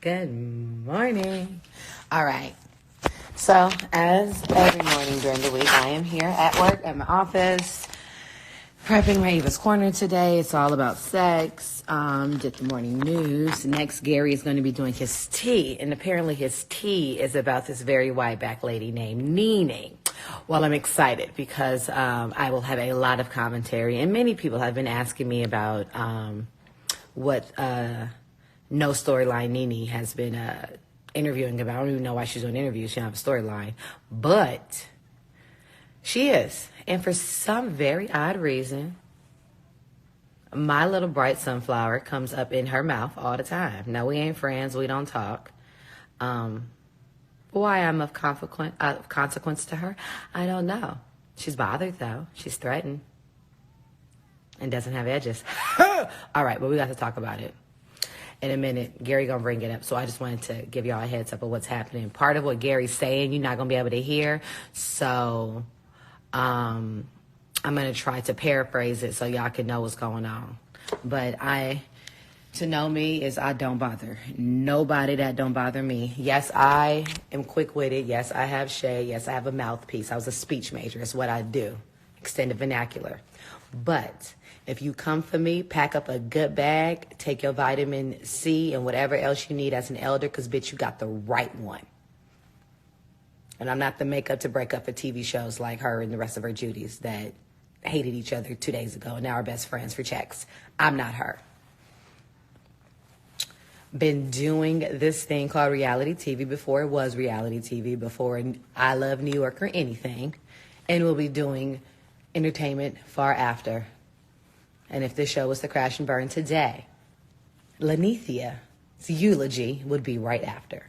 Good morning. All right. So, as every morning during the week, I am here at work at my office, prepping my Eva's Corner today. It's all about sex. Did the morning news. Next, Gary is going to be doing his tea, and apparently his tea is about this very white-back lady named Nene. Well, I'm excited because I will have a lot of commentary, and many people have been asking me about what No Storyline Nene has been interviewing about. I don't even know why she's doing interviews. She don't have a storyline. But she is. And for some very odd reason, my little bright sunflower comes up in her mouth all the time. No, we ain't friends. We don't talk. Why I'm of consequence to her, I don't know. She's bothered, though. She's threatened. And doesn't have edges. All right, but we got to talk about it. In a minute, Gary gonna bring it up, so I just wanted to give y'all a heads up of what's happening. Part of what Gary's saying, you're not gonna be able to hear, so I'm gonna try to paraphrase it so y'all can know what's going on. But to know me is I don't bother nobody. That don't bother me. Yes, I am quick-witted. Yes, I have shade. Yes, I have a mouthpiece. I was a speech major. It's what I do, extended vernacular. But if you come for me, pack up a good bag, take your vitamin C and whatever else you need as an elder, because, bitch, you got the right one. And I'm not the makeup to break up for TV shows like her and the rest of her Judies that hated each other 2 days ago and now are best friends for checks. I'm not her. Been doing this thing called reality TV before it was reality TV, before I Love New York or anything, and we'll be doing entertainment far after. And if this show was to crash and burn today, Lanithia's eulogy would be right after.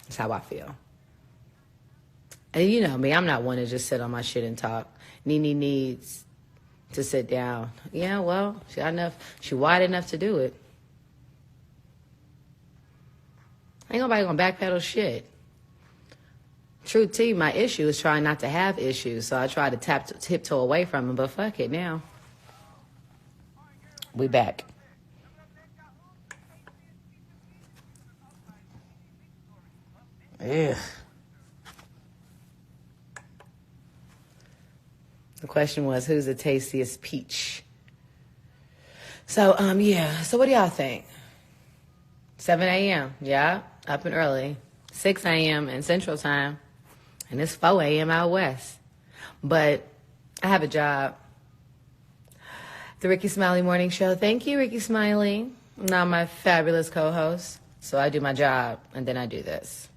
That's how I feel. And you know me, I'm not one to just sit on my shit and talk. Nene needs to sit down. Yeah, well, she wide enough to do it. Ain't nobody gonna backpedal shit. Truth to you, my issue is trying not to have issues, so I try to tiptoe away from them, but fuck it now. We back. Ugh. The question was, who's the tastiest peach? So, so what do y'all think? 7 a.m., yeah, up and early. 6 a.m. in Central Time. And it's 4 a.m. out west. But I have a job. The Ricky Smiley Morning Show. Thank you, Ricky Smiley. Now my fabulous co-host. So I do my job, and then I do this.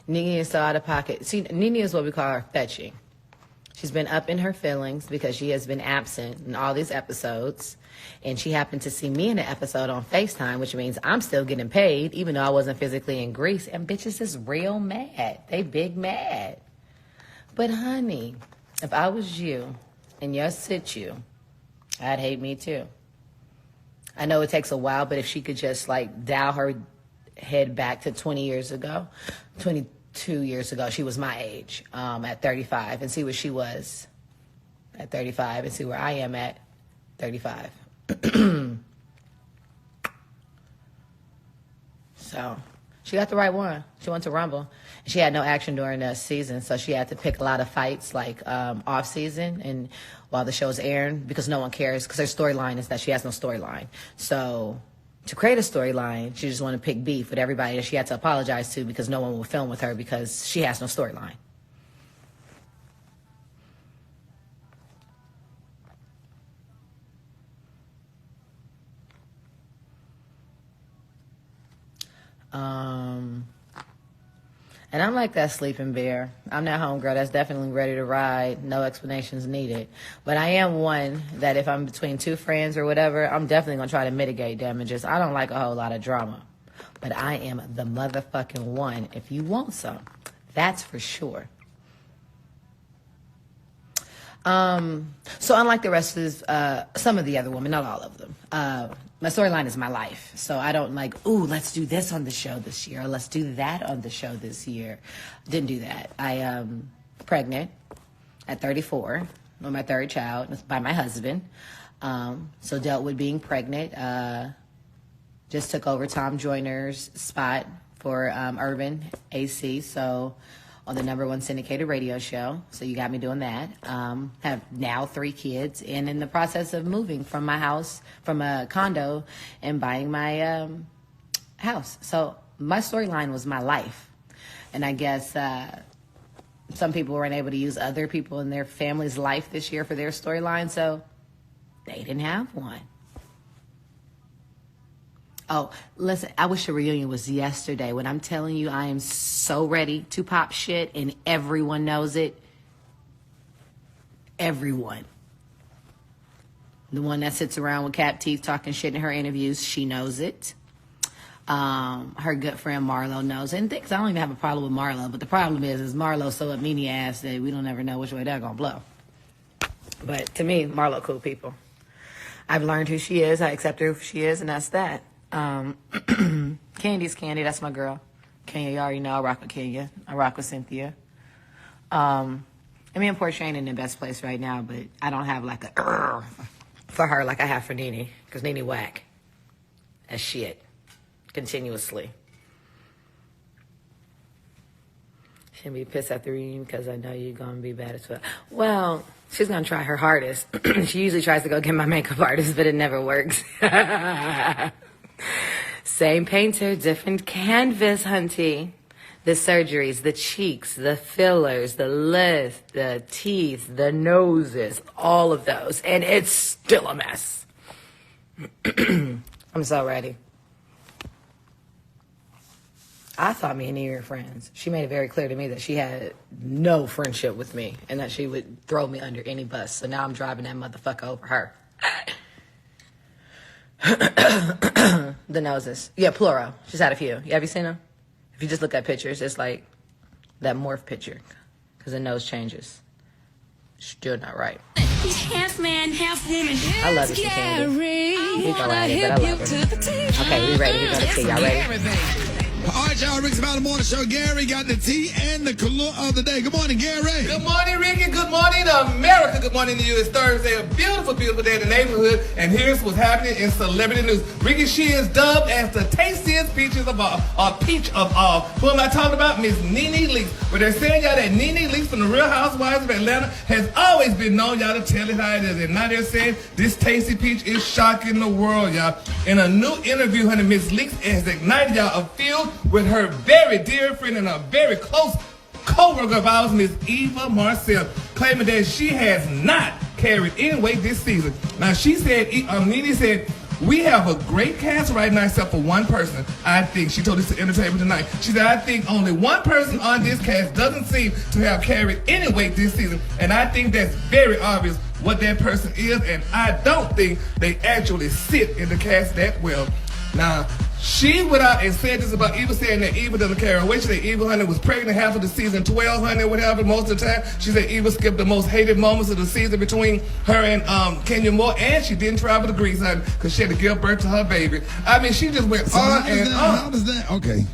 Nene is so out of pocket. See, Nene is what we call her fetching. She's been up in her feelings because she has been absent in all these episodes. And she happened to see me in an episode on FaceTime, which means I'm still getting paid, even though I wasn't physically in Greece. And bitches is real mad. They big mad. But honey, if I was you in your situ, I'd hate me too. I know it takes a while, but if she could just dial her head back to 22 years ago, she was my age, at 35, and see where she was at 35 and see where I am at 35. So she got the right one. She went to Rumble. She had no action during the season, so she had to pick a lot of fights off season and while the show's airing, because no one cares, because her storyline is that she has no storyline. So to create a storyline, she just wanted to pick beef with everybody that she had to apologize to because no one will film with her because she has no storyline. And I'm like that sleeping bear. I'm that homegirl that's definitely ready to ride. No explanations needed. But I am one that if I'm between two friends or whatever, I'm definitely going to try to mitigate damages. I don't like a whole lot of drama. But I am the motherfucking one if you want some. That's for sure. So unlike the rest of some of the other women, not all of them, my storyline is my life. So I don't like, ooh, let's do this on the show this year, or let's do that on the show this year. Didn't do that. I pregnant at 34 with my third child by my husband. So dealt with being pregnant. Just took over Tom Joyner's spot for Urban AC. So on the #1 syndicated radio show. So you got me doing that. Have now 3 kids and in the process of moving from my house, from a condo, and buying my house. So my storyline was my life. And I guess some people weren't able to use other people in their family's life this year for their storyline, so they didn't have one. Oh, listen, I wish the reunion was yesterday. When I'm telling you I am so ready to pop shit and everyone knows it. Everyone. The one that sits around with cap teeth talking shit in her interviews, she knows it. Her good friend Marlo knows it. And thinks I don't even have a problem with Marlo, but the problem is Marlo's so up Nene ass that we don't ever know which way they're gonna blow. But to me, Marlo cool people. I've learned who she is. I accept her who she is, and that's that. Candy's Candy, that's my girl. Kenya, you already know I rock with Kenya. I rock with Cynthia. I mean, Portia ain't in the best place right now, but I don't have like a for her like I have for Nene, because Nene whack as shit continuously. She'll be pissed at the reunion because I know you're gonna be bad as well. Well, she's gonna try her hardest. She usually tries to go get my makeup artist, but it never works. Same painter, different canvas, hunty. The surgeries, the cheeks, the fillers, the lips, the teeth, the noses, all of those. And it's still a mess. I'm so ready. I thought me and Nene were friends. She made it very clear to me that she had no friendship with me and that she would throw me under any bus. So now I'm driving that motherfucker over her. The noses. Yeah, plural. She's had a few. Have you seen them? If you just look at pictures, it's like that morph picture because the nose changes. Still not right. He's half man, half woman. I love it, Candy. We go at it, but I love her. Okay, we ready. We're going to tea. Y'all ready? All right, y'all. Rick's About the Morning Show. Gary got the tea and the color of the day. Good morning, Gary. Good morning, Ricky. Good morning, America. Good morning to you. It's Thursday, a beautiful, beautiful day in the neighborhood. And here's what's happening in celebrity news. Ricky, she is dubbed as the tastiest peaches of all, peach of all. Who am I talking about? Miss Nene Leakes. But they're saying, y'all, that Nene Leakes from the Real Housewives of Atlanta has always been known, y'all, to tell it how it is. And now they're saying this tasty peach is shocking the world, y'all. In a new interview, honey, Miss Leakes has ignited, y'all, a feud with her very dear friend and a very close co-worker of ours, Miss Eva Marcille, claiming that she has not carried any weight this season. Now, she said, Nene said, we have a great cast right now except for one person. I think, she told us to Entertainment Tonight, she said, I think only one person on this cast doesn't seem to have carried any weight this season. And I think that's very obvious what that person is. And I don't think they actually sit in the cast that well. Now, she went out and said this about Eva, saying that Eva doesn't carry her weight. She said Eva, honey, was pregnant half of the season, 12, honey, whatever, most of the time. She said Eva skipped the most hated moments of the season between her and Kenya Moore, and she didn't travel to Greece, honey, because she had to give birth to her baby. I mean, she just went on and on. How does that? Okay.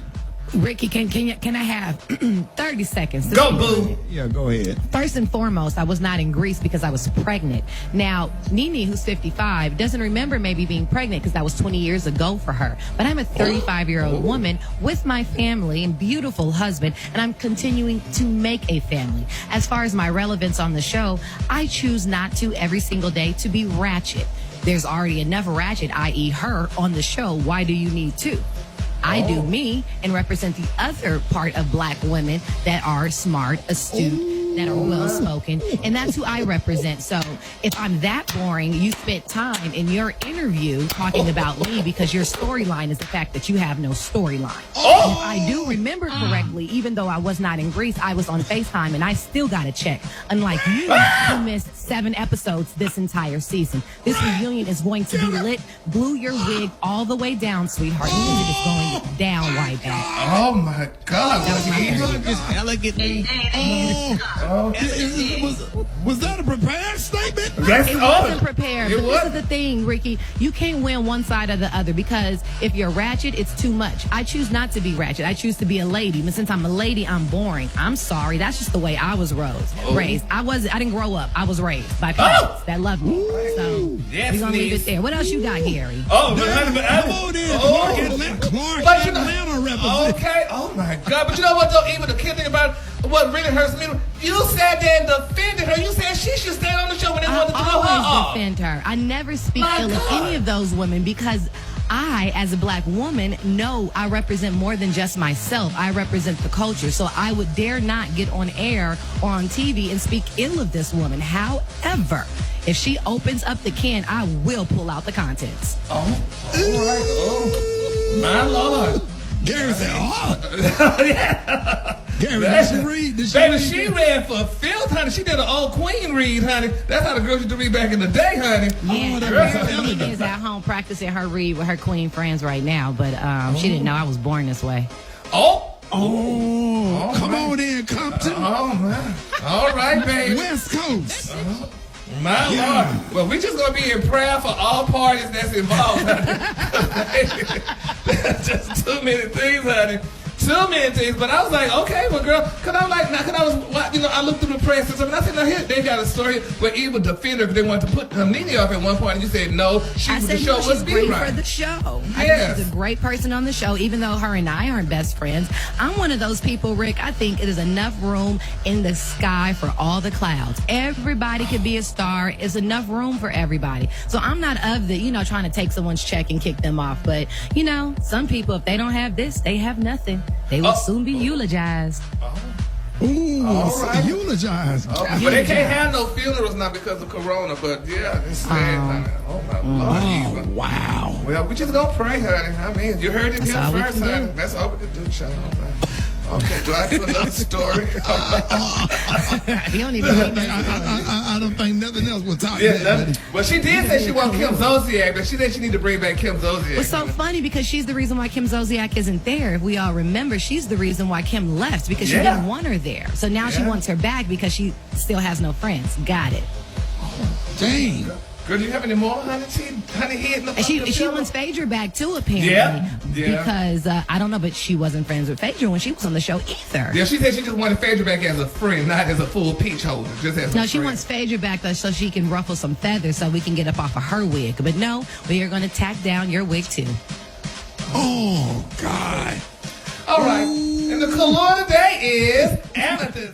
Ricky, can I have 30 seconds? Go, boo. Yeah, go ahead. First and foremost, I was not in Greece because I was pregnant. Now, Nene, who's 55, doesn't remember maybe being pregnant because that was 20 years ago for her. But I'm a 35-year-old woman with my family and beautiful husband, and I'm continuing to make a family. As far as my relevance on the show, I choose not to every single day to be ratchet. There's already enough ratchet, i.e. her, on the show. Why do you need two? I do me and represent the other part of black women that are smart, astute, that are well-spoken, and that's who I represent. So if I'm that boring, you spent time in your interview talking about me because your storyline is the fact that you have no storyline. If I do remember correctly, even though I was not in Greece, I was on FaceTime and I still got a check. Unlike you, who missed 7 episodes this entire season. This reunion is going to be lit. Glue your wig all the way down, sweetheart. Music is going down right back. Oh my God. That was my Eva is elegantly. Was that a prepared statement? It wasn't prepared. It But was. this is the thing, Ricky. You can't win one side or the other because if you're ratchet, it's too much. I choose not to be ratchet. I choose to be a lady. But since I'm a lady, I'm boring. I'm sorry. That's just the way I was raised. I didn't grow up. I was raised by parents that loved me. So Yes, we're gonna leave niece. it there. What else you got, Gary? Oh, Come on in, Clark Atlanta represent. Okay. Oh my God. But you know what though? Even the kid thing about it, what really hurts me, you sat there and defended her. You said she should stand on the show when they wanted to throw her I always off. defend her. I never speak My ill of God. any of those women because I, as a black woman, know I represent more than just myself. I represent the culture. So I would dare not get on air or on TV and speak ill of this woman. However, if she opens up the can, I will pull out the contents. Oh, all right. Oh, my Lord. Gary said, oh. Yeah. Gary, did she read? Baby, she read for filth, honey. She did an old queen read, honey. That's how the girls used to read back in the day, honey. Yeah, that girl, was Nene is at home practicing her read with her queen friends right now, but she didn't know I was born this way. Oh. Oh, come on in, Compton. Oh, man. All right, baby. West Coast. My Lord. Well, we just going to be in prayer for all parties that's involved, honey. That's just too many things, honey. Too many things. But I was like, okay, well, girl, because I was like, because I was, I looked through the press and stuff, and I said, now here, they got a story where Eva defended her because they wanted to put Nene off at one point, and you said, no, I the said show no, she's wouldn't be great right. for the show. I Yes. think she's a great person on the show, even though her and I aren't best friends. I'm one of those people, Rick, I think it is enough room in the sky for all the clouds. Everybody could be a star. There's enough room for everybody. So I'm not of the, trying to take someone's check and kick them off. But, some people, if they don't have this, they have nothing. They will soon be eulogized. Ooh, All right. eulogized. But they can't have no funerals now because of Corona. But yeah, it's sad, honey. Oh my Lord, Eva. Wow. Well, we just gonna pray, honey. I mean, you heard it here all we first, can honey. do. That's all we can do. Shut up, man. Okay, do I do another story? You don't even need that. I don't think nothing else will talk Yeah, about nothing. Well, she did say she wants Kim Zolciak, but she said she need to bring back Kim Zolciak. It's so funny because she's the reason why Kim Zolciak isn't there. If we all remember, she's the reason why Kim left because she Yeah. didn't want her there. So now she Yeah. wants her back because she still has no friends. Got it. Dang. Girl, do you have any more, honey? Honey, hitting the And she pillow? wants Phaedra back too, apparently. Yeah. Because I don't know, but she wasn't friends with Phaedra when she was on the show either. Yeah, she said she just wanted Phaedra back as a friend, not as a full peach holder. Just as No, a she friend. wants Phaedra back so she can ruffle some feathers so we can get up off of her wig. But no, we are going to tack down your wig too. Oh, God. All right. And the color today is amethyst.